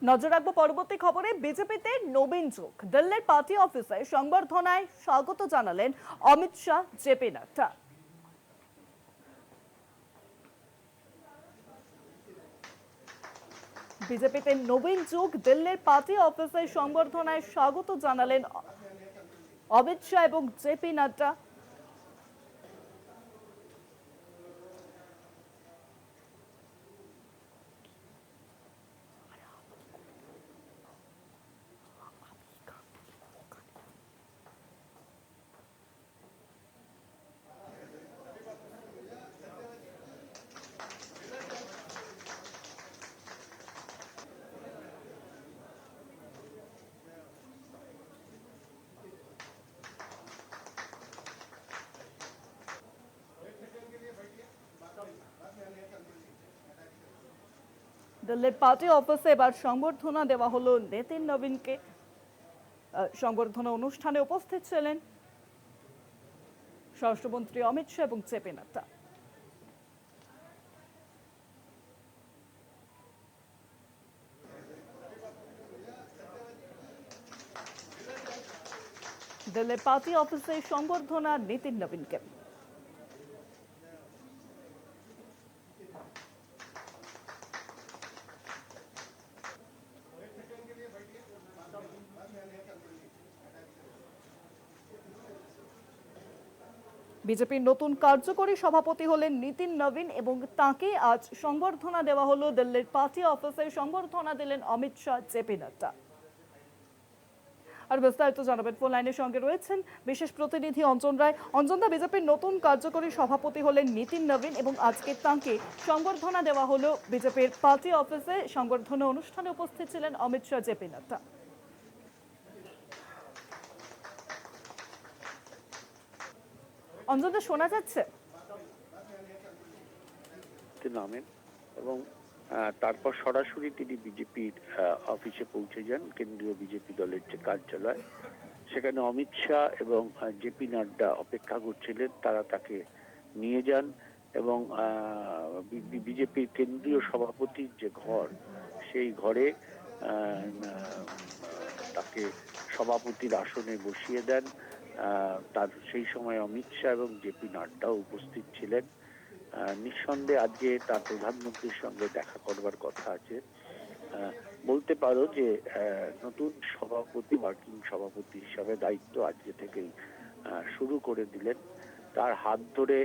নজর রাখবো পরবর্তী খবরে। বিজেপিতে নবীন যোগ, দিল্লির পার্টি অফিসে সংবর্ধনায় স্বাগত জানালেন অমিত শাহ, জেপি নাড্ডা। বিজেপিতে নবীন যোগ, দিল্লির পার্টি অফিসে সংবর্ধনায় স্বাগত জানালেন অমিত শাহ এবং জেপি নাড্ডা। দিল্লির পার্টি অফিসে এবার সংবর্ধনা দেওয়া হলো নিতিন নবীনকে। সংবর্ধনা অনুষ্ঠানে উপস্থিত ছিলেন স্বরাষ্ট্রমন্ত্রী অমিত শাহ এবং জেপি নাড্ডা। দিল্লির পার্টি অফিসে সংবর্ধনা নিতিন নবীনকে। বিজেপির নতুন কার্যকরী সভাপতি হলেন নিতিন নবীন এবং তাকে আজ সংবর্ধনা দেওয়া হলো দিল্লির পার্টি অফিসে। সংবর্ধনা দিলেন অমিত শাহ, জেপি নাড্ডা। আর বিস্তারিত জানাবেন, ফোন লাইনের সঙ্গে রয়েছেন বিশেষ প্রতিনিধি অঞ্জন রায়। অঞ্জন দা, বিজেপির নতুন কার্যকরী সভাপতি হলেন নিতিন নবীন এবং আজকে তাঁকে সংবর্ধনা দেওয়া হলো বিজেপির পার্টি অফিসে। সংবর্ধনা অনুষ্ঠানে উপস্থিত ছিলেন অমিত শাহ, জেপি নাড্ডা। অঞ্জন দা, শোনা যাচ্ছে? নামেন এবং তারপর সরাসরি তিনি বিজেপির অফিসে পৌঁছে যান, কেন্দ্রীয় বিজেপি দলের যে কার্যালয়। সেখানে অমিত শাহ এবং জেপি নাড্ডা অপেক্ষা করছিলেন। তারা তাকে নিয়ে যান এবং বিজেপির কেন্দ্রীয় সভাপতির যে ঘর, সেই ঘরে তাকে সভাপতির আসনে বসিয়ে দেন। তার সেই সময় অমিত শাহ এবং জেপি নাড্ডাও উপস্থিত ছিলেন। নিঃসন্দেহে আজকে তার প্রধানমন্ত্রীর সঙ্গে দেখা করবার কথা আছে। বলতে পারো যে নতুন সভাপতি, ওয়ার্কিং সভাপতি হিসাবে দায়িত্ব আজকে থেকেই শুরু করে দিলেন। তার হাত ধরে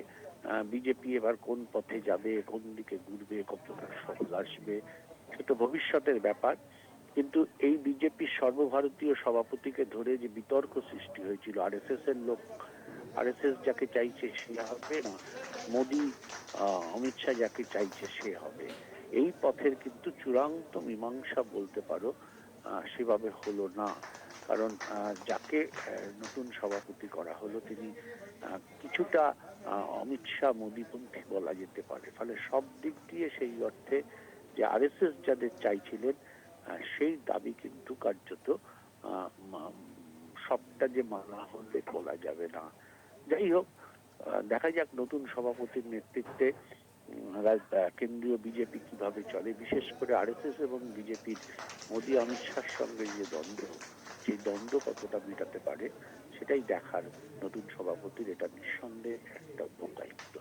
বিজেপি এবার কোন পথে যাবে, কোন দিকে ঘুরবে, কতটা সফল আসবে, সেটা ভবিষ্যতের ব্যাপার। কিন্তু এই বিজেপির সর্বভারতীয় সভাপতিকে ধরে যে বিতর্ক সৃষ্টি হয়েছিল, আরএসএস এর লোক, আরএসএস যাকে চাইছে সে হবে না, মোদী অমিত শাহ যাকে চাইছে সে হবে, এই পথের কিন্তু চূড়ান্ত মীমাংসা বলতে পারো সেভাবে হলো না। কারণ যাকে নতুন সভাপতি করা হলো তিনি কিছুটা অমিত শাহ মোদীপন্থী বলা যেতে পারে। ফলে সব দিক দিয়ে সেই অর্থে যে আরএসএস যাদের চাইছিলেন সেই দাবি কিন্তু কার্যত সবটা যে মানা হলে বলা যাবে না। যাই হোক, দেখা যাক নতুন সভাপতির নেতৃত্বে কেন্দ্রীয় বিজেপি কিভাবে চলে। বিশেষ করে আরএসএস এবং বিজেপির মোদী অমিত শাহর সঙ্গে যে দ্বন্দ্ব, সেই দ্বন্দ্ব কতটা মেটাতে পারে সেটাই দেখার নতুন সভাপতির। এটা নিঃসন্দেহে একটা দায়িত্ব।